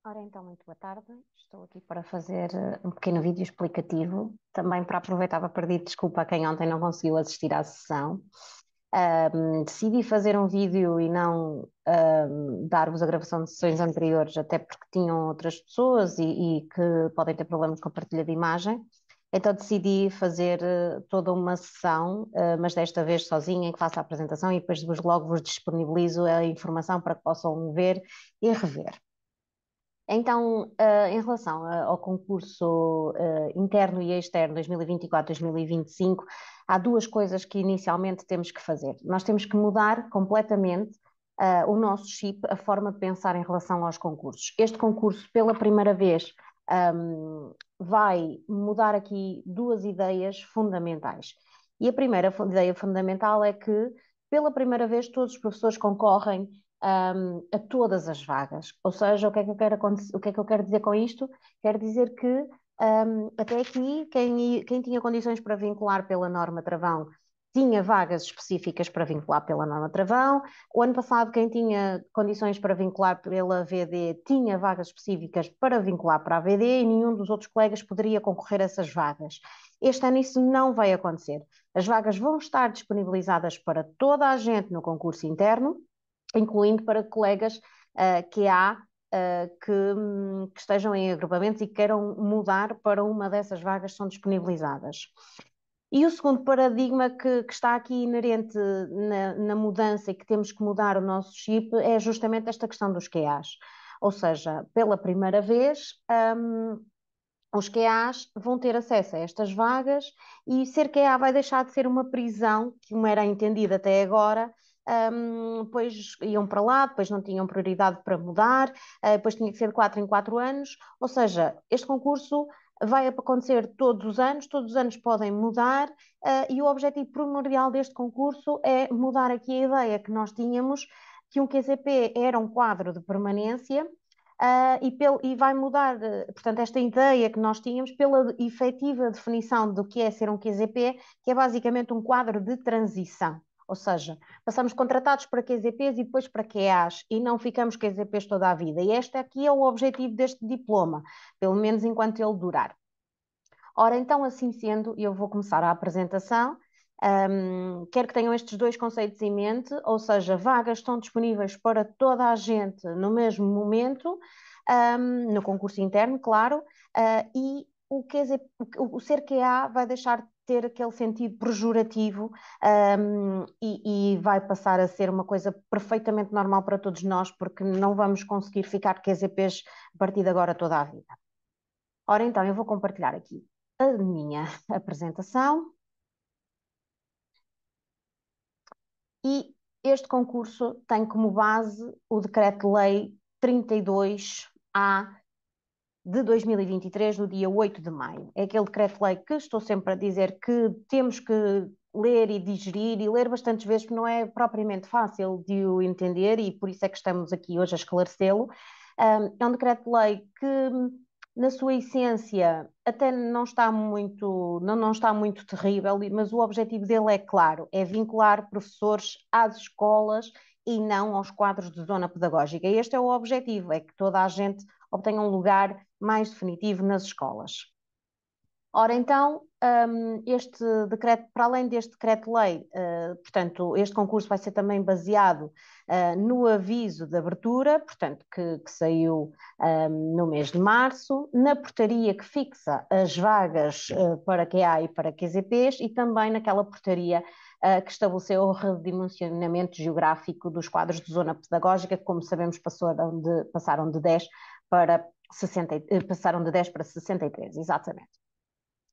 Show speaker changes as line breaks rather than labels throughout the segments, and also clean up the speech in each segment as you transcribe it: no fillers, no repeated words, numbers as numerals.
Ora então, muito boa tarde. Estou aqui para fazer um pequeno vídeo explicativo, também para aproveitar para pedir desculpa a quem ontem não conseguiu assistir à sessão. Decidi fazer um vídeo e não dar-vos a gravação de sessões anteriores, até porque tinham outras pessoas e que podem ter problemas com a partilha de imagem. Então decidi fazer toda uma sessão, mas desta vez sozinha, em que faço a apresentação e depois logo vos disponibilizo a informação para que possam ver e rever. Então, em relação ao concurso interno e externo 2024-2025, há duas coisas que inicialmente temos que fazer. Nós temos que mudar completamente o nosso chip, a forma de pensar em relação aos concursos. Este concurso, pela primeira vez, vai mudar aqui duas ideias fundamentais. E a primeira ideia fundamental é que, pela primeira vez, todos os professores concorrem a todas as vagas. Ou seja, o que é que eu quero dizer com isto? Quero dizer que até aqui, quem tinha condições para vincular pela norma travão tinha vagas específicas para vincular pela norma travão. O ano passado, quem tinha condições para vincular pela VD tinha vagas específicas para vincular para a VD e nenhum dos outros colegas poderia concorrer a essas vagas. Este ano isso não vai acontecer. As vagas vão estar disponibilizadas para toda a gente no concurso interno, incluindo para colegas que há que estejam em agrupamentos e que queiram mudar para uma dessas vagas que são disponibilizadas. E o segundo paradigma que está aqui inerente na mudança e que temos que mudar o nosso chip é justamente esta questão dos QAs. Ou seja, pela primeira vez, os QAs vão ter acesso a estas vagas e ser QA vai deixar de ser uma prisão, como era entendido até agora. Depois iam para lá, depois não tinham prioridade para mudar, depois tinha que ser de 4 em 4 anos. Ou seja, este concurso vai acontecer todos os anos podem mudar, e o objetivo primordial deste concurso é mudar aqui a ideia que nós tínhamos, que um QCP era um quadro de permanência. E vai mudar, portanto, esta ideia que nós tínhamos pela efetiva definição do que é ser um QZP, que é basicamente um quadro de transição. Ou seja, passamos contratados para QZPs e depois para QAs e não ficamos QZPs toda a vida. E este aqui é o objetivo deste diploma, pelo menos enquanto ele durar. Ora, então, assim sendo, eu vou começar a apresentação. Quero que tenham estes dois conceitos em mente, ou seja, vagas estão disponíveis para toda a gente no mesmo momento, no concurso interno, claro, e o ser QA vai deixar de ter aquele sentido pejorativo, e vai passar a ser uma coisa perfeitamente normal para todos nós, porque não vamos conseguir ficar QZPs a partir de agora toda a vida. Ora, então, eu vou compartilhar aqui a minha apresentação e este concurso tem como base o Decreto-Lei 32A de 2023, do dia 8 de maio. É aquele decreto-lei que estou sempre a dizer que temos que ler e digerir e ler bastantes vezes, porque não é propriamente fácil de o entender e por isso é que estamos aqui hoje a esclarecê-lo. É um decreto-lei que, na sua essência, até não está muito terrível, mas o objetivo dele é claro, é vincular professores às escolas e não aos quadros de zona pedagógica. E este é o objetivo, é que toda a gente obtenha um lugar mais definitivo nas escolas. Ora, então, este decreto, para além deste decreto-lei, portanto, este concurso vai ser também baseado no aviso de abertura, portanto, que saiu no mês de março, na portaria que fixa as vagas para QA e para QZPs e também naquela portaria que estabeleceu o redimensionamento geográfico dos quadros de zona pedagógica, que, como sabemos, passaram de 10 para 60, passaram de 10 para 63, exatamente.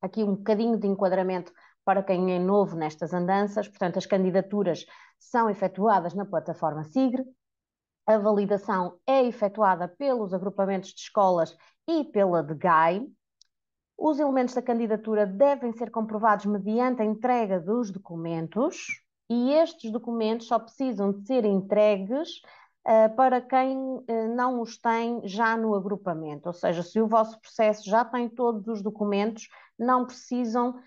Aqui um bocadinho de enquadramento para quem é novo nestas andanças. Portanto, as candidaturas são efetuadas na plataforma SIGRE, a validação é efetuada pelos agrupamentos de escolas e pela DGAI. Os elementos da candidatura devem ser comprovados mediante a entrega dos documentos e estes documentos só precisam de ser entregues para quem não os tem já no agrupamento. Ou seja, se o vosso processo já tem todos os documentos, não precisam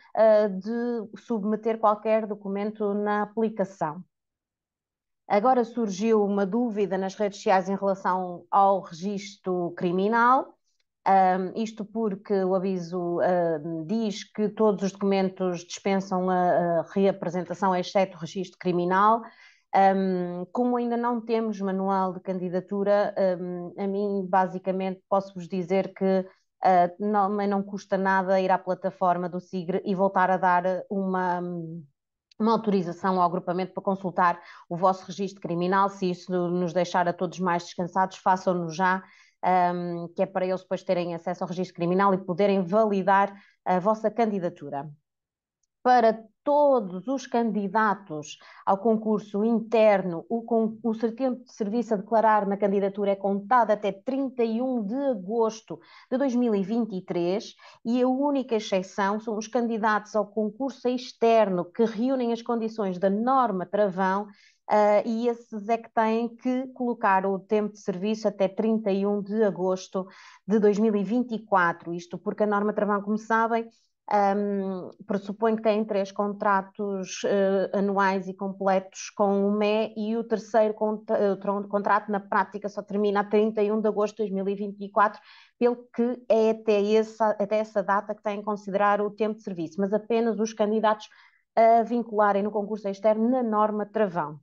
de submeter qualquer documento na aplicação. Agora surgiu uma dúvida nas redes sociais em relação ao registro criminal. Isto porque o aviso diz que todos os documentos dispensam a reapresentação, exceto o registro criminal. Como ainda não temos manual de candidatura, a mim basicamente posso-vos dizer que não custa nada ir à plataforma do SIGRE e voltar a dar uma autorização ao agrupamento para consultar o vosso registro criminal. Se isso nos deixar a todos mais descansados, façam-no já, que é para eles depois terem acesso ao registro criminal e poderem validar a vossa candidatura. Para todos os candidatos ao concurso interno, o tempo de serviço a declarar na candidatura é contado até 31 de agosto de 2023 e a única exceção são os candidatos ao concurso externo que reúnem as condições da norma travão. E esses é que têm que colocar o tempo de serviço até 31 de agosto de 2024. Isto porque a norma travão, como sabem, pressupõe que têm 3 contratos anuais e completos com o ME e o terceiro contrato na prática só termina a 31 de agosto de 2024, pelo que é até essa data que têm que considerar o tempo de serviço, mas apenas os candidatos a vincularem no concurso externo na norma travão.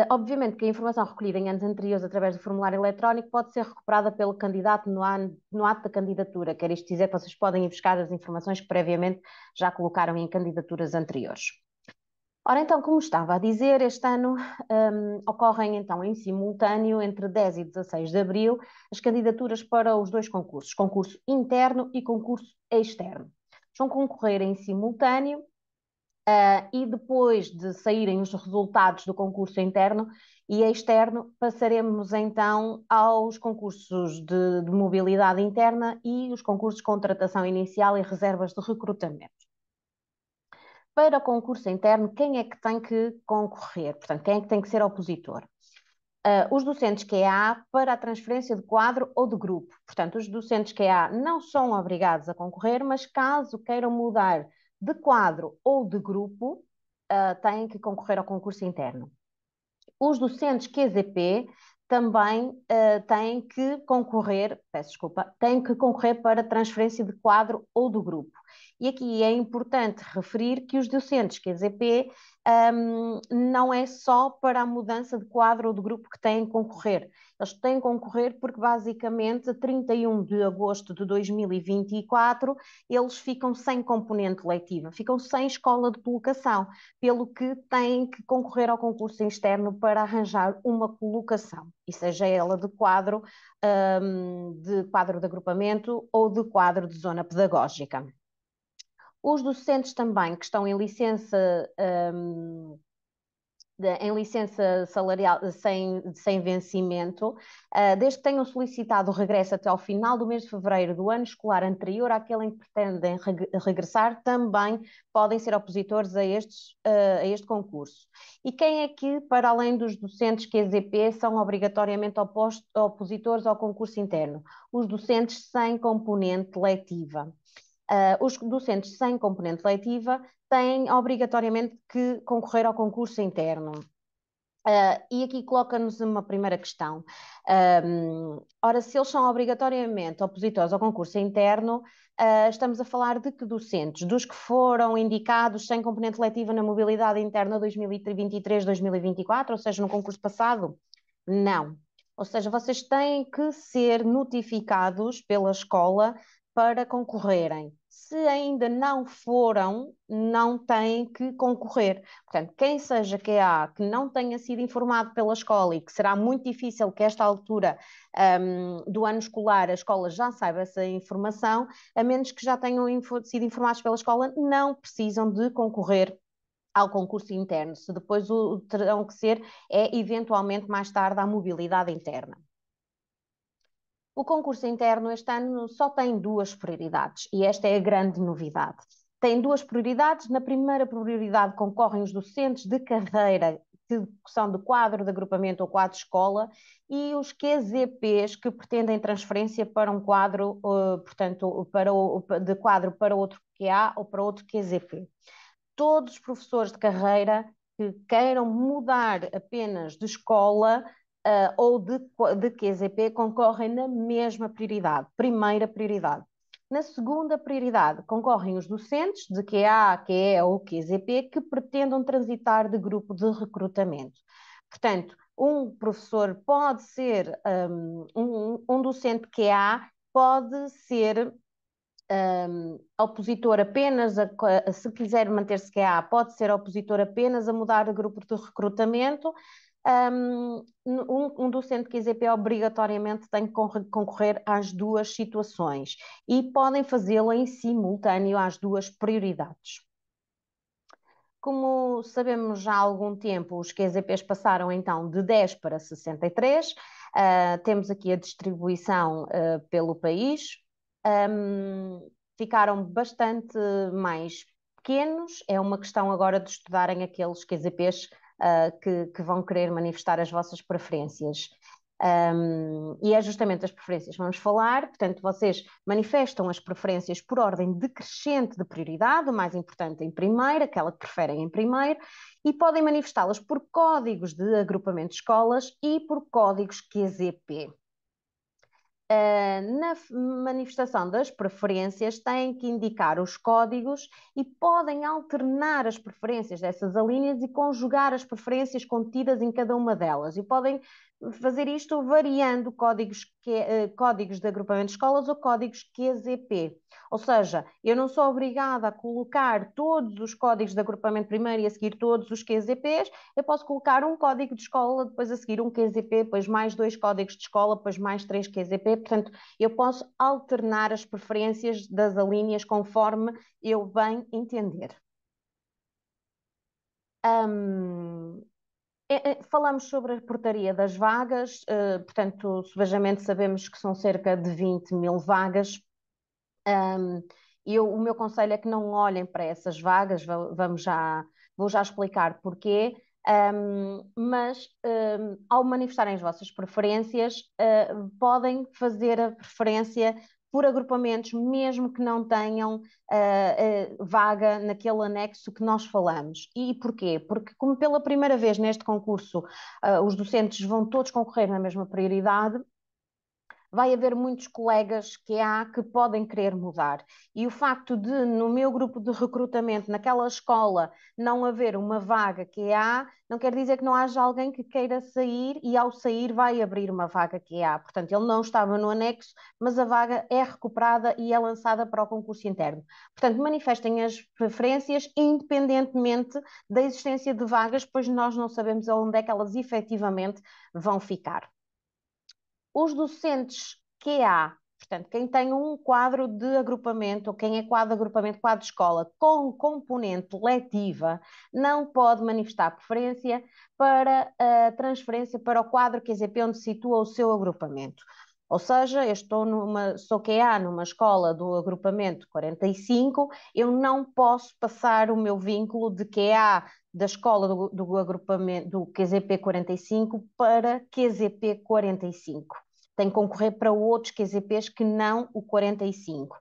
Obviamente que a informação recolhida em anos anteriores através do formulário eletrónico pode ser recuperada pelo candidato no ato da candidatura. Quer isto dizer que vocês podem ir buscar as informações que previamente já colocaram em candidaturas anteriores. Ora, então, como estava a dizer, este ano ocorrem então em simultâneo, entre 10 e 16 de abril, as candidaturas para os 2 concursos, concurso interno e concurso externo. Vão concorrer em simultâneo. E depois de saírem os resultados do concurso interno e externo, passaremos então aos concursos de mobilidade interna e os concursos de contratação inicial e reservas de recrutamento. Para o concurso interno, quem é que tem que concorrer? Portanto, quem é que tem que ser opositor? Os docentes QA para a transferência de quadro ou de grupo. Portanto, os docentes QA não são obrigados a concorrer, mas caso queiram mudar de quadro ou de grupo, têm que concorrer ao concurso interno. Os docentes QZP também têm que concorrer, peço desculpa, têm que concorrer para transferência de quadro ou do grupo. E aqui é importante referir que os docentes QZP não é só para a mudança de quadro ou de grupo que têm que concorrer. Eles têm que concorrer porque, basicamente, a 31 de agosto de 2024, eles ficam sem componente letiva, ficam sem escola de colocação, pelo que têm que concorrer ao concurso externo para arranjar uma colocação, e seja ela de quadro de agrupamento ou de quadro de zona pedagógica. Os docentes também que estão em licença salarial sem vencimento, desde que tenham solicitado o regresso até ao final do mês de fevereiro do ano escolar anterior àquele em que pretendem regressar, também podem ser opositores a este concurso. E quem é que, para além dos docentes QZP, são obrigatoriamente opositores ao concurso interno? Os docentes sem componente letiva. Os docentes sem componente letiva têm obrigatoriamente que concorrer ao concurso interno. E aqui coloca-nos uma primeira questão. Ora, se eles são obrigatoriamente opositores ao concurso interno, estamos a falar de que docentes? Dos que foram indicados sem componente letiva na mobilidade interna 2023-2024, ou seja, no concurso passado? Não. Ou seja, vocês têm que ser notificados pela escola para concorrerem. Se ainda não foram, não têm que concorrer. Portanto, quem seja QA que não tenha sido informado pela escola e que será muito difícil que a esta altura do ano escolar a escola já saiba essa informação, a menos que já tenham sido informados pela escola, não precisam de concorrer ao concurso interno. Se depois o terão que ser, é eventualmente mais tarde à mobilidade interna. O concurso interno este ano só tem 2 prioridades e esta é a grande novidade. Tem 2 prioridades. Na primeira prioridade concorrem os docentes de carreira que são de quadro de agrupamento ou quadro de escola e os QZPs que pretendem transferência para um quadro, portanto, de quadro para outro QA ou para outro QZP. Todos os professores de carreira que queiram mudar apenas de escola ou de QZP concorrem na mesma prioridade, primeira prioridade. Na segunda prioridade, concorrem os docentes de QA, QE ou QZP que pretendam transitar de grupo de recrutamento. Portanto, um professor pode ser, um docente QA pode ser opositor apenas, se quiser manter-se QA, pode ser opositor apenas a mudar de grupo de recrutamento. Um docente QZP obrigatoriamente tem que concorrer às duas situações e podem fazê-lo em simultâneo às duas prioridades. Como sabemos já há algum tempo, os QZPs passaram então de 10 para 63. Temos aqui a distribuição pelo país. Ficaram bastante mais pequenos. É uma questão agora de estudarem aqueles QZPs que vão querer manifestar as vossas preferências. E é justamente as preferências que vamos falar. Portanto, vocês manifestam as preferências por ordem decrescente de prioridade, o mais importante em primeiro, aquela que preferem em primeiro, e podem manifestá-las por códigos de agrupamento de escolas e por códigos QZP. Na manifestação das preferências têm que indicar os códigos e podem alternar as preferências dessas alíneas e conjugar as preferências contidas em cada uma delas. E podem fazer isto variando códigos de agrupamento de escolas ou códigos QZP. Ou seja, eu não sou obrigada a colocar todos os códigos de agrupamento primeiro e a seguir todos os QZPs. Eu posso colocar um código de escola, depois a seguir um QZP, depois mais 2 códigos de escola, depois mais 3 QZP. Portanto, eu posso alternar as preferências das alíneas conforme eu bem entender. Falamos sobre a portaria das vagas, portanto, subejamente sabemos que são cerca de 20.000 vagas. O meu conselho é que não olhem para essas vagas, vou já explicar porquê. Mas ao manifestarem as vossas preferências, podem fazer a preferência por agrupamentos, mesmo que não tenham vaga naquele anexo que nós falamos. E porquê? Porque, como pela primeira vez neste concurso, os docentes vão todos concorrer na mesma prioridade, vai haver muitos colegas que há que podem querer mudar. E o facto de, no meu grupo de recrutamento, naquela escola, não haver uma vaga que há, não quer dizer que não haja alguém que queira sair e, ao sair, vai abrir uma vaga que há. Portanto, ele não estava no anexo, mas a vaga é recuperada e é lançada para o concurso interno. Portanto, manifestem as preferências independentemente da existência de vagas, pois nós não sabemos onde é que elas efetivamente vão ficar. Os docentes QA, portanto, quem tem um quadro de agrupamento, ou quem é quadro de agrupamento, quadro de escola, com componente letiva, não pode manifestar preferência para a transferência para o quadro QZP onde situa o seu agrupamento. Ou seja, eu sou QA numa escola do agrupamento 45, eu não posso passar o meu vínculo de QA da escola do agrupamento do QZP 45 para QZP 45. Tem que concorrer para outros QZPs que não o 45.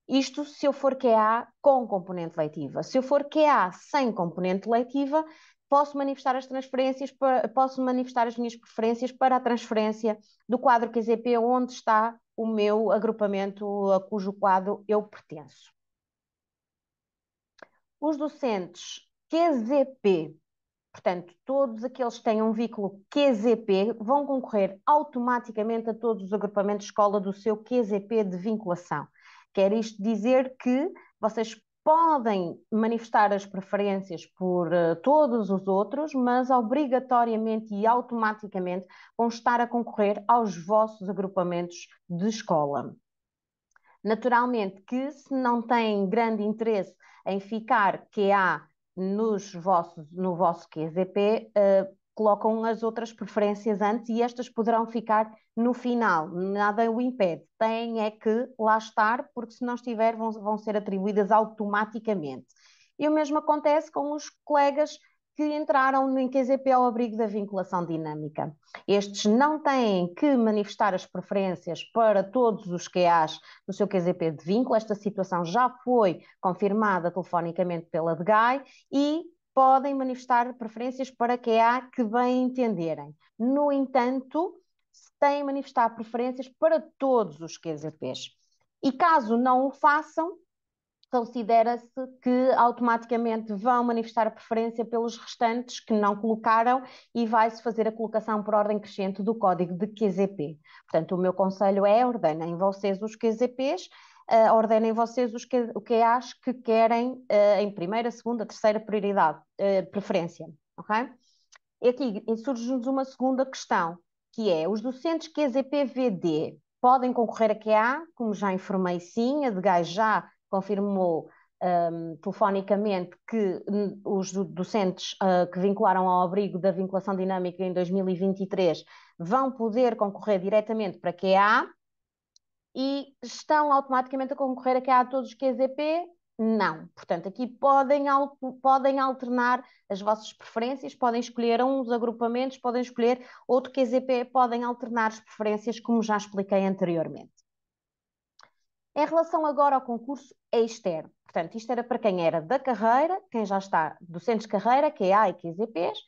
Isto se eu for QA com componente letiva. Se eu for QA sem componente letiva, posso manifestar as minhas preferências para a transferência do quadro QZP onde está o meu agrupamento a cujo quadro eu pertenço. Os docentes QZP, portanto, todos aqueles que têm um vínculo QZP vão concorrer automaticamente a todos os agrupamentos de escola do seu QZP de vinculação. Quer isto dizer que vocês podem manifestar as preferências por todos os outros, mas obrigatoriamente e automaticamente vão estar a concorrer aos vossos agrupamentos de escola. Naturalmente que se não têm grande interesse em ficar QA no vosso QZP, colocam as outras preferências antes e estas poderão ficar no final, nada o impede. Têm é que lá estar, porque se não estiver vão ser atribuídas automaticamente. E o mesmo acontece com os colegas que entraram no QZP ao abrigo da vinculação dinâmica. Estes não têm que manifestar as preferências para todos os QAs no seu QZP de vínculo. Esta situação já foi confirmada telefonicamente pela DGAI e podem manifestar preferências para QA que bem entenderem. No entanto, têm de manifestar preferências para todos os QZPs. E caso não o façam, considera-se que automaticamente vão manifestar a preferência pelos restantes que não colocaram e vai-se fazer a colocação por ordem crescente do código de QZP. Portanto, o meu conselho é ordenem vocês os QZPs, ordenem vocês o QAs que querem em primeira, segunda, terceira prioridade, preferência, ok? E aqui surge-nos uma segunda questão, que é, os docentes QZP-VD podem concorrer a QA? Como já informei, sim, a DGAI já confirmou telefonicamente que os docentes que vincularam ao abrigo da vinculação dinâmica em 2023 vão poder concorrer diretamente para QA e estão automaticamente a concorrer a QA todos os QZP? Não. Portanto, aqui podem alternar as vossas preferências, podem escolher um dos agrupamentos, podem escolher outro QZP, podem alternar as preferências, como já expliquei anteriormente. Em relação agora ao concurso externo, portanto, isto era para quem era da carreira, quem já está docentes de carreira, QA e QZPs,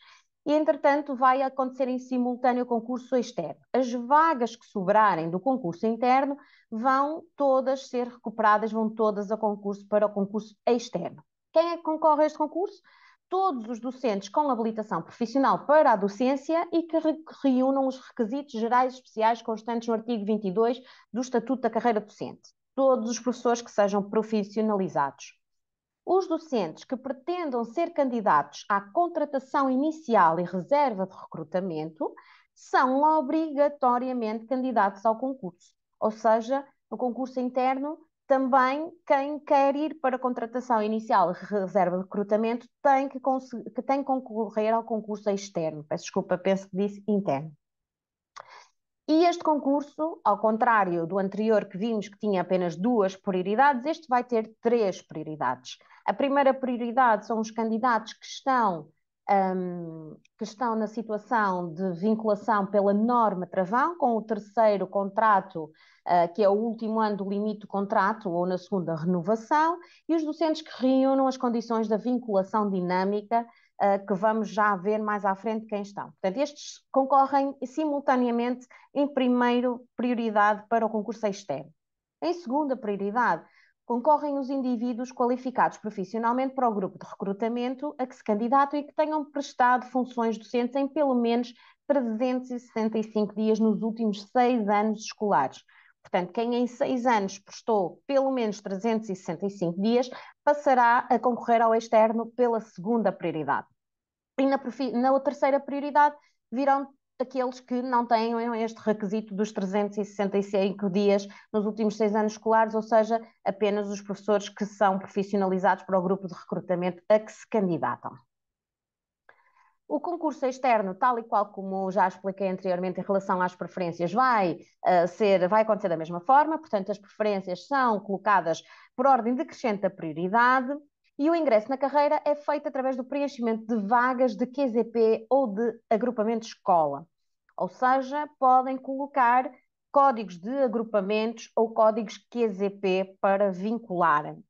e entretanto vai acontecer em simultâneo o concurso externo. As vagas que sobrarem do concurso interno vão todas ser recuperadas, vão todas a concurso para o concurso externo. Quem é que concorre a este concurso? Todos os docentes com habilitação profissional para a docência e que reúnam os requisitos gerais especiais constantes no artigo 22 do Estatuto da Carreira Docente. Todos os professores que sejam profissionalizados. Os docentes que pretendam ser candidatos à contratação inicial e reserva de recrutamento são obrigatoriamente candidatos ao concurso. Ou seja, no concurso interno, também quem quer ir para a contratação inicial e reserva de recrutamento tem que concorrer ao concurso externo. Peço desculpa, penso que disse interno. E este concurso, ao contrário do anterior que vimos que tinha apenas 2 prioridades, este vai ter 3 prioridades. A primeira prioridade são os candidatos que estão na situação de vinculação pela norma travão, com o terceiro contrato, que é o último ano do limite do contrato ou na segunda renovação, e os docentes que reúnam as condições da vinculação dinâmica, que vamos já ver mais à frente quem estão. Portanto, estes concorrem simultaneamente em primeira prioridade para o concurso externo. Em segunda prioridade, concorrem os indivíduos qualificados profissionalmente para o grupo de recrutamento a que se candidatam e que tenham prestado funções docentes em pelo menos 365 dias nos últimos 6 anos escolares. Portanto, quem em 6 anos prestou pelo menos 365 dias passará a concorrer ao externo pela segunda prioridade. E na terceira prioridade virão aqueles que não tenham este requisito dos 365 dias nos últimos 6 anos escolares, ou seja, apenas os professores que são profissionalizados para o grupo de recrutamento a que se candidatam. O concurso externo, tal e qual como já expliquei anteriormente em relação às preferências, vai acontecer da mesma forma, portanto as preferências são colocadas por ordem decrescente da prioridade e o ingresso na carreira é feito através do preenchimento de vagas de QZP ou de agrupamento escola, ou seja, podem colocar códigos de agrupamentos ou códigos QZP para vincularem.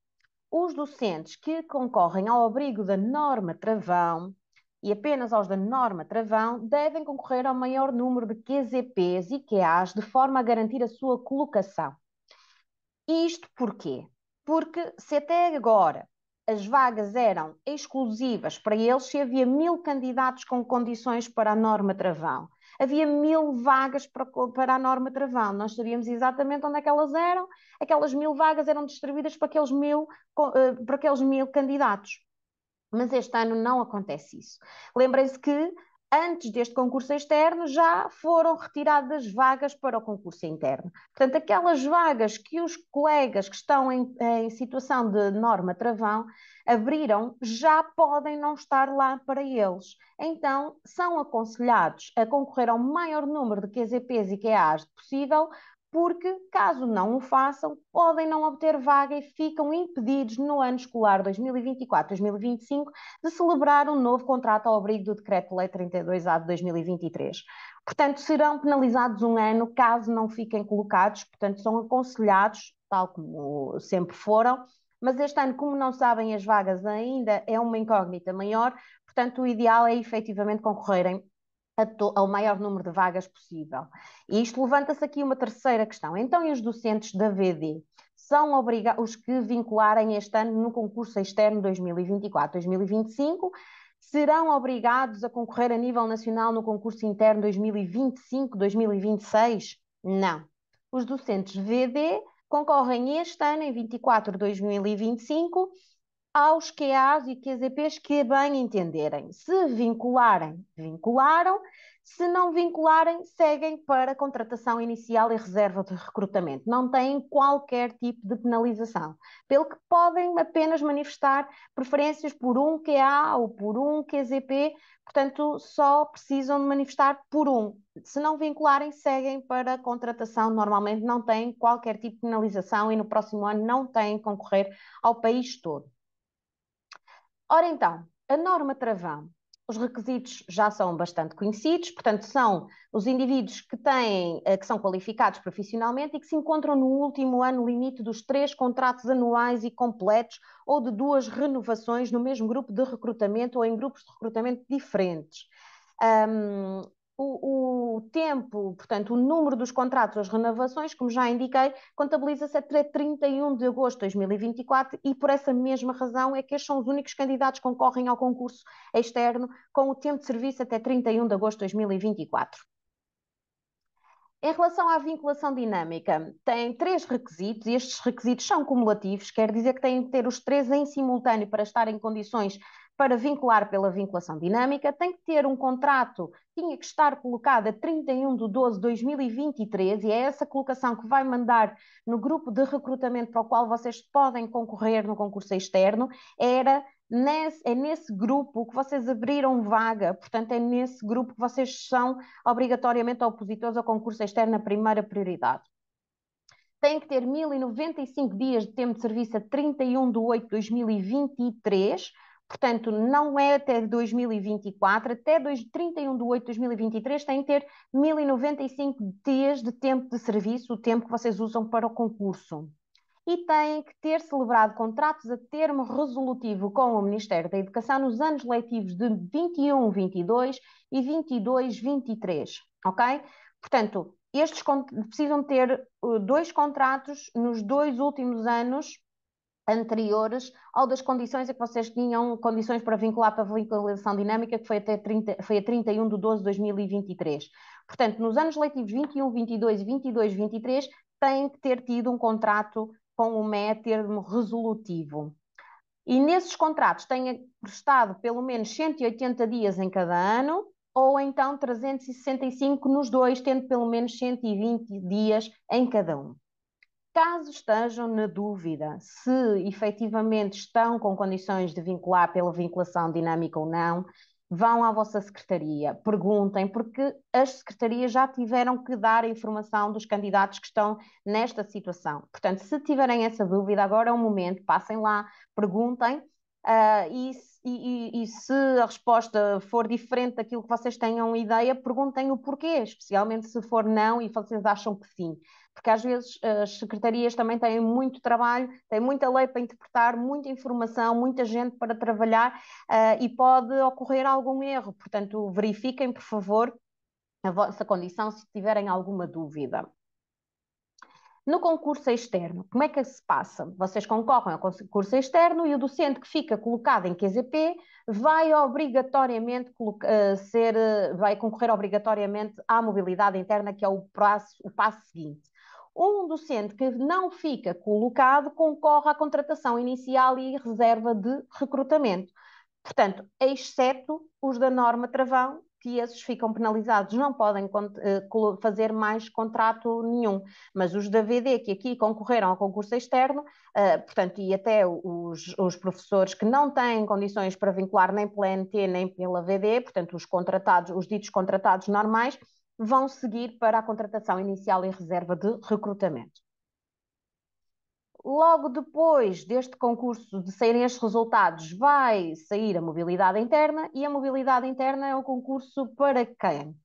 Os docentes que concorrem ao abrigo da norma travão e apenas aos da norma travão devem concorrer ao maior número de QZPs e QAs de forma a garantir a sua colocação. Isto porquê? Porque se até agora as vagas eram exclusivas para eles, se havia 1000 candidatos com condições para a norma travão, havia 1000 vagas para a norma travão, nós sabíamos exatamente onde é que elas eram, aquelas 1000 vagas eram distribuídas para aqueles 1000 candidatos. Mas este ano não acontece isso. Lembrem-se que antes deste concurso externo já foram retiradas vagas para o concurso interno. Portanto, aquelas vagas que os colegas que estão em situação de norma travão abriram já podem não estar lá para eles. Então, são aconselhados a concorrer ao maior número de QZPs e QAs possível, porque, caso não o façam, podem não obter vaga e ficam impedidos no ano escolar 2024-2025 de celebrar um novo contrato ao abrigo do Decreto-Lei 32A de 2023. Portanto, serão penalizados um ano caso não fiquem colocados, portanto, são aconselhados, tal como sempre foram, mas este ano, como não sabem as vagas ainda, é uma incógnita maior, portanto, o ideal é efetivamente concorrerem ao maior número de vagas possível. E isto levanta-se aqui uma terceira questão. Então, e os docentes da VD? São os que vincularem este ano no concurso externo 2024-2025 serão obrigados a concorrer a nível nacional no concurso interno 2025-2026? Não. Os docentes VD concorrem este ano, em 24-2025, aos QAs e QZPs que bem entenderem. Se vincularem, vincularam. Se não vincularem, seguem para contratação inicial e reserva de recrutamento. Não têm qualquer tipo de penalização. Pelo que podem apenas manifestar preferências por um QA ou por um QZP, portanto, só precisam de manifestar por um. Se não vincularem, seguem para contratação. Normalmente não têm qualquer tipo de penalização e no próximo ano não têm que concorrer ao país todo. Ora então, a norma travão. Os requisitos já são bastante conhecidos, portanto, são os indivíduos que são qualificados profissionalmente e que se encontram no último ano limite dos 3 contratos anuais e completos ou de 2 renovações no mesmo grupo de recrutamento ou em grupos de recrutamento diferentes. O tempo, portanto, o número dos contratos, as renovações, como já indiquei, contabiliza-se até 31 de agosto de 2024 e por essa mesma razão é que estes são os únicos candidatos que concorrem ao concurso externo com o tempo de serviço até 31 de agosto de 2024. Em relação à vinculação dinâmica, tem 3 requisitos e estes requisitos são cumulativos, quer dizer que têm que ter os 3 em simultâneo para estar em condições para vincular pela vinculação dinâmica, tem que ter um contrato, tinha que estar colocado a 31 de 12 de 2023 e é essa colocação que vai mandar no grupo de recrutamento para o qual vocês podem concorrer no concurso externo, é nesse grupo que vocês abriram vaga, portanto é nesse grupo que vocês são obrigatoriamente opositores ao concurso externo na primeira prioridade. Tem que ter 1095 dias de tempo de serviço a 31 de 8 de 2023, portanto não é até 2024, até 31 de 8 de 2023 tem que ter 1095 dias de tempo de serviço, o tempo que vocês usam para o concurso. E têm que ter celebrado contratos a termo resolutivo com o Ministério da Educação nos anos letivos de 21-22 e 22-23, ok? Portanto, estes precisam ter 2 contratos nos 2 últimos anos anteriores ao das condições a que vocês tinham condições para vincular para a vinculação dinâmica, que foi a 31 de 12 de 2023. Portanto, nos anos letivos 21, 22 e 22, 23, têm que ter tido um contrato com o ME termo resolutivo. E nesses contratos têm prestado pelo menos 180 dias em cada ano, ou então 365 nos 2, tendo pelo menos 120 dias em cada um. Caso estejam na dúvida se efetivamente estão com condições de vincular pela vinculação dinâmica ou não, vão à vossa secretaria, perguntem, porque as secretarias já tiveram que dar a informação dos candidatos que estão nesta situação. Portanto, se tiverem essa dúvida, agora é o momento, passem lá, perguntem, e se a resposta for diferente daquilo que vocês tenham ideia, perguntem o porquê, especialmente se for não e vocês acham que sim. Porque às vezes as secretarias também têm muito trabalho, têm muita lei para interpretar, muita informação, muita gente para trabalhar e pode ocorrer algum erro. Portanto, verifiquem, por favor, a vossa condição se tiverem alguma dúvida. No concurso externo, como é que se passa? Vocês concorrem ao concurso externo e o docente que fica colocado em QZP vai obrigatoriamente vai concorrer obrigatoriamente à mobilidade interna, que é o passo seguinte. Um docente que não fica colocado concorre à contratação inicial e reserva de recrutamento. Portanto, exceto os da norma travão, que esses ficam penalizados, não podem fazer mais contrato nenhum. Mas os da VD, que aqui concorreram ao concurso externo, portanto, e até os professores que não têm condições para vincular nem pela NT nem pela VD, portanto, os ditos contratados normais, vão seguir para a contratação inicial e reserva de recrutamento. Logo depois deste concurso, de saírem estes resultados, vai sair a mobilidade interna, e a mobilidade interna é o concurso para quem?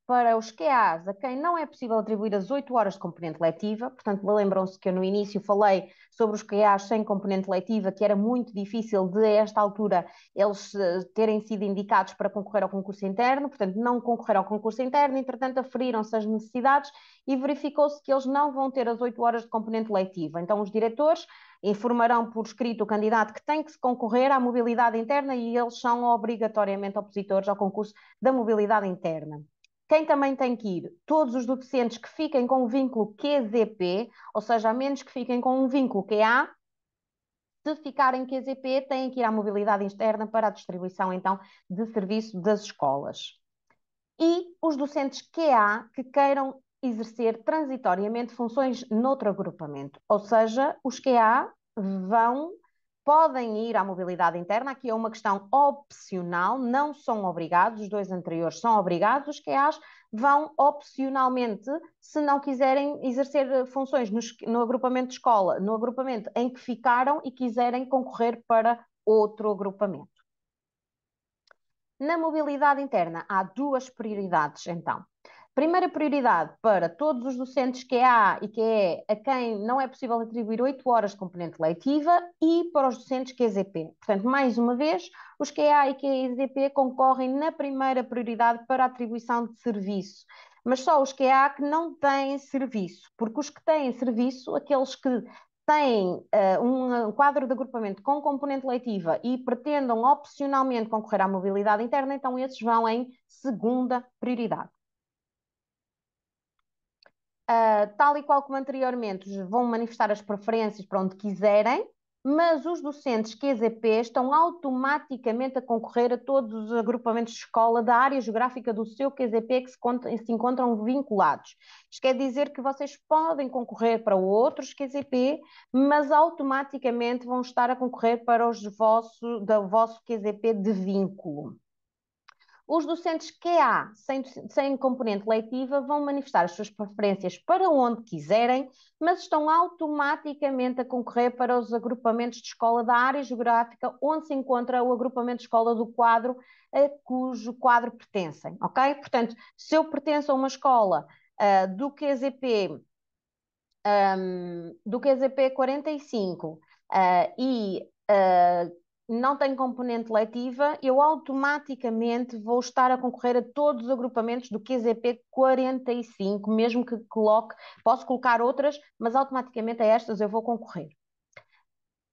para os QAs a quem não é possível atribuir as 8 horas de componente letiva, portanto, lembram-se que eu no início falei sobre os QAs sem componente letiva, que era muito difícil de, a esta altura, eles terem sido indicados para concorrer ao concurso interno, portanto, não concorreram ao concurso interno, entretanto, aferiram-se as necessidades e verificou-se que eles não vão ter as 8 horas de componente letiva. Então, os diretores informarão por escrito o candidato que tem que se concorrer à mobilidade interna e eles são obrigatoriamente opositores ao concurso da mobilidade interna. Quem também tem que ir? Todos os docentes que fiquem com o vínculo QZP, ou seja, a menos que fiquem com um vínculo QA, se ficarem QZP, têm que ir à mobilidade externa para a distribuição, então, de serviço das escolas. E os docentes QA que queiram exercer transitoriamente funções noutro agrupamento, ou seja, os QA podem ir à mobilidade interna, aqui é uma questão opcional, não são obrigados, os dois anteriores são obrigados, os QAs vão opcionalmente, se não quiserem exercer funções no agrupamento de escola, no agrupamento em que ficaram e quiserem concorrer para outro agrupamento. Na mobilidade interna, há duas prioridades, então. Primeira prioridade para todos os docentes QA e QE a quem não é possível atribuir 8 horas de componente letiva e para os docentes QZP. Portanto, mais uma vez, os QA e QZP concorrem na primeira prioridade para a atribuição de serviço. Mas só os QA que não têm serviço, porque os que têm serviço, aqueles que têm um quadro de agrupamento com componente letiva e pretendam opcionalmente concorrer à mobilidade interna, então esses vão em segunda prioridade. Tal e qual como anteriormente, vão manifestar as preferências para onde quiserem, mas os docentes QZP estão automaticamente a concorrer a todos os agrupamentos de escola da área geográfica do seu QZP que se encontram vinculados. Isto quer dizer que vocês podem concorrer para outros QZP, mas automaticamente vão estar a concorrer para os do vosso QZP de vínculo. Os docentes QA, sem componente letiva, vão manifestar as suas preferências para onde quiserem, mas estão automaticamente a concorrer para os agrupamentos de escola da área geográfica onde se encontra o agrupamento de escola do quadro a cujo quadro pertencem, ok? Portanto, se eu pertenço a uma escola do QZP 45 e não tem componente letiva, eu automaticamente vou estar a concorrer a todos os agrupamentos do QZP 45, mesmo que coloque, posso colocar outras, mas automaticamente a estas eu vou concorrer.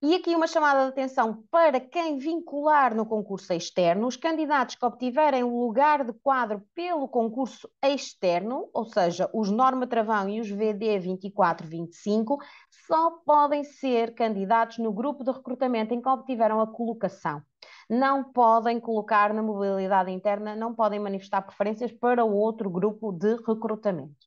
E aqui uma chamada de atenção para quem vincular no concurso externo, os candidatos que obtiverem o lugar de quadro pelo concurso externo, ou seja, os Norma Travão e os VD 24-25, só podem ser candidatos no grupo de recrutamento em que obtiveram a colocação. Não podem colocar na mobilidade interna, não podem manifestar preferências para outro grupo de recrutamento.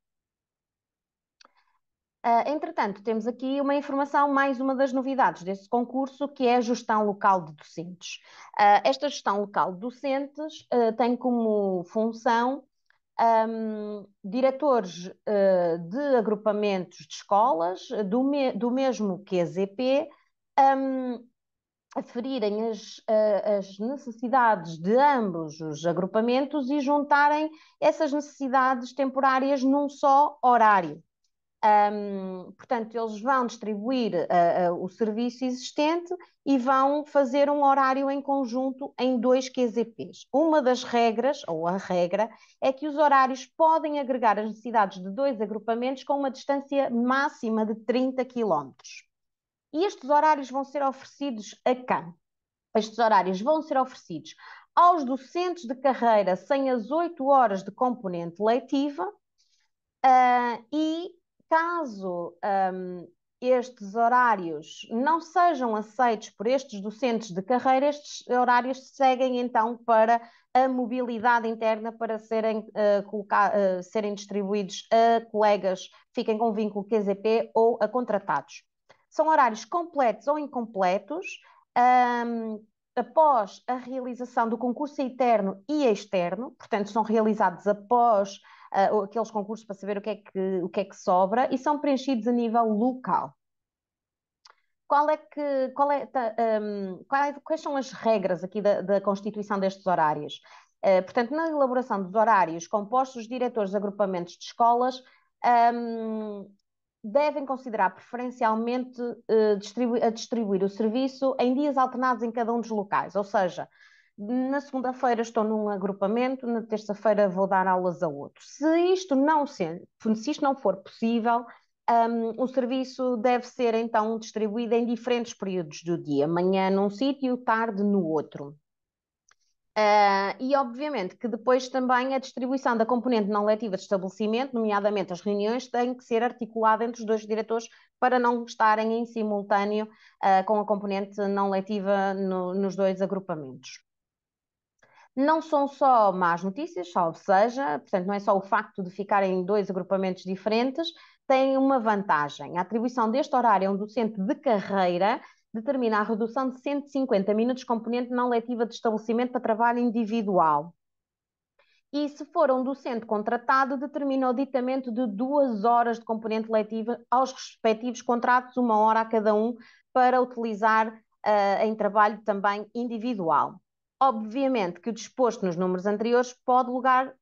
Entretanto, temos aqui uma informação, mais uma das novidades deste concurso, que é a gestão local de docentes. Esta gestão local de docentes tem como função diretores de agrupamentos de escolas do mesmo QZP aferirem as necessidades de ambos os agrupamentos e juntarem essas necessidades temporárias num só horário. Portanto, eles vão distribuir o serviço existente e vão fazer um horário em conjunto em 2 QZPs. Uma das regras, ou a regra, é que os horários podem agregar as necessidades de 2 agrupamentos com uma distância máxima de 30 km. E estes horários vão ser oferecidos a quem? Estes horários vão ser oferecidos aos docentes de carreira sem as 8 horas de componente letiva e caso estes horários não sejam aceitos por estes docentes de carreira, estes horários seguem então para a mobilidade interna para serem distribuídos a colegas, fiquem com vínculo QZP ou a contratados. São horários completos ou incompletos, após a realização do concurso interno e externo, portanto são realizados após aqueles concursos para saber o que é que sobra e são preenchidos a nível local. Quais são as regras aqui da constituição destes horários? Portanto, na elaboração dos horários compostos, os diretores de agrupamentos de escolas devem considerar preferencialmente distribuir o serviço em dias alternados em cada um dos locais, ou seja, na segunda-feira estou num agrupamento, na terça-feira vou dar aulas a outro. Se isto não for possível, o serviço deve ser então distribuído em diferentes períodos do dia, manhã num sítio, tarde no outro. E obviamente que depois também a distribuição da componente não letiva de estabelecimento, nomeadamente as reuniões, tem que ser articulada entre os dois diretores para não estarem em simultâneo com a componente não letiva nos dois agrupamentos. Não são só más notícias, salvo seja, portanto, não é só o facto de ficarem em dois agrupamentos diferentes, tem uma vantagem. A atribuição deste horário a um docente de carreira determina a redução de 150 minutos componente não letiva de estabelecimento para trabalho individual. E se for um docente contratado, determina o ditamento de 2 horas de componente letiva aos respectivos contratos, 1 hora a cada um, para utilizar em trabalho também individual. Obviamente que o disposto nos números anteriores pode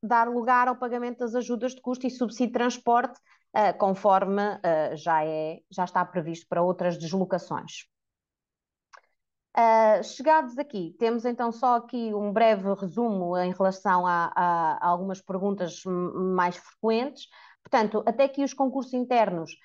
dar lugar ao pagamento das ajudas de custo e subsídio de transporte, conforme já está previsto para outras deslocações. Chegados aqui, temos então só aqui um breve resumo em relação a algumas perguntas mais frequentes. Portanto, até que os concursos internos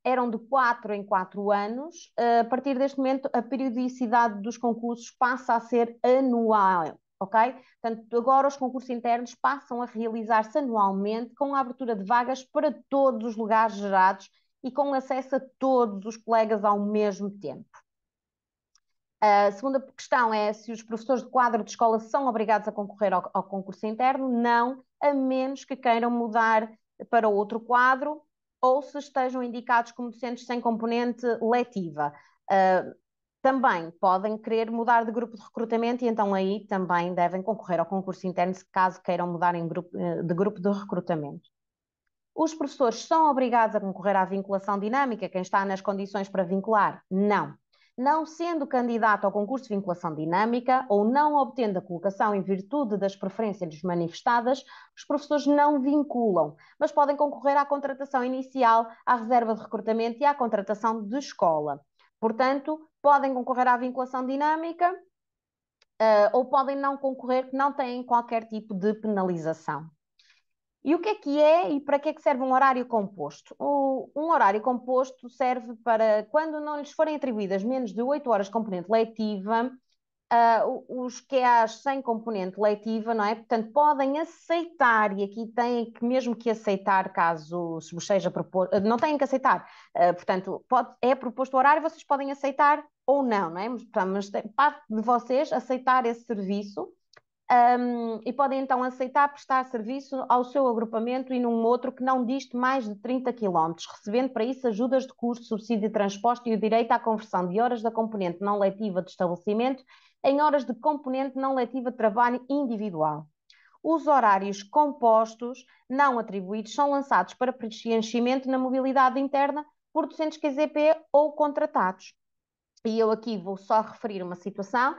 eram de 4 em 4 anos, a partir deste momento a periodicidade dos concursos passa a ser anual, ok? Portanto, agora os concursos internos passam a realizar-se anualmente com a abertura de vagas para todos os lugares gerados e com acesso a todos os colegas ao mesmo tempo. A segunda questão é se os professores de quadro de escola são obrigados a concorrer ao concurso interno. Não, a menos que queiram mudar para outro quadro ou se estejam indicados como docentes sem componente letiva. Também podem querer mudar de grupo de recrutamento e então aí também devem concorrer ao concurso interno caso queiram mudar de grupo de recrutamento. Os professores são obrigados a concorrer à vinculação dinâmica, quem está nas condições para vincular? Não. Não sendo candidato ao concurso de vinculação dinâmica ou não obtendo a colocação em virtude das preferências manifestadas, os professores não vinculam, mas podem concorrer à contratação inicial, à reserva de recrutamento e à contratação de escola. Portanto, podem concorrer à vinculação dinâmica ou podem não concorrer, que não têm qualquer tipo de penalização. E o que é e para que é que serve um horário composto? Um horário composto serve para, quando não lhes forem atribuídas menos de 8 horas de componente letiva, os QAs sem componente letiva, não é? Portanto, podem aceitar, e aqui têm que mesmo que aceitar, caso se vos seja proposto, não têm que aceitar, portanto, é proposto o horário, vocês podem aceitar ou não, não é? Mas parte de vocês aceitar esse serviço. E podem então aceitar prestar serviço ao seu agrupamento e num outro que não diste mais de 30 km, recebendo para isso ajudas de custo, subsídio de transporte e o direito à conversão de horas da componente não letiva de estabelecimento em horas de componente não letiva de trabalho individual. Os horários compostos não atribuídos são lançados para preenchimento na mobilidade interna por docentes QZP ou contratados. E eu aqui vou só referir uma situação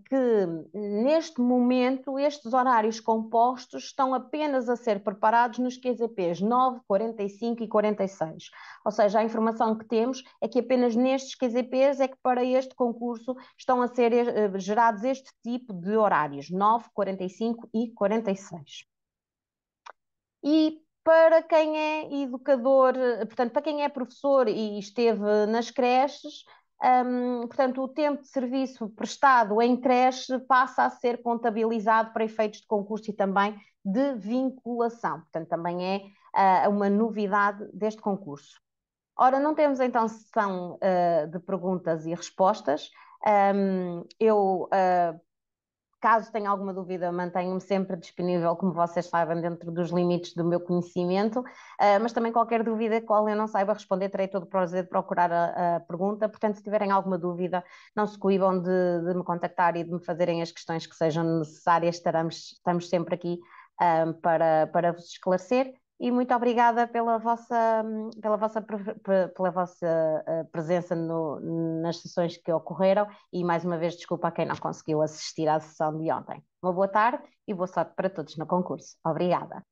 que neste momento estes horários compostos estão apenas a ser preparados nos QZPs 9, 45 e 46. Ou seja, a informação que temos é que apenas nestes QZPs é que para este concurso estão a ser gerados este tipo de horários, 9, 45 e 46. E para quem é educador, portanto, para quem é professor e esteve nas creches, portanto, o tempo de serviço prestado em creche passa a ser contabilizado para efeitos de concurso e também de vinculação. Portanto, também é uma novidade deste concurso. Ora, não temos então sessão de perguntas e respostas. Caso tenha alguma dúvida, mantenho-me sempre disponível, como vocês sabem, dentro dos limites do meu conhecimento, mas também qualquer dúvida qual eu não saiba responder, terei todo o prazer de procurar a pergunta. Portanto, se tiverem alguma dúvida, não se coibam de me contactar e de me fazerem as questões que sejam necessárias, estamos sempre aqui para vos esclarecer. e muito obrigada pela vossa presença nas sessões que ocorreram e mais uma vez desculpa a quem não conseguiu assistir à sessão de ontem. Uma boa tarde e boa sorte para todos no concurso. Obrigada.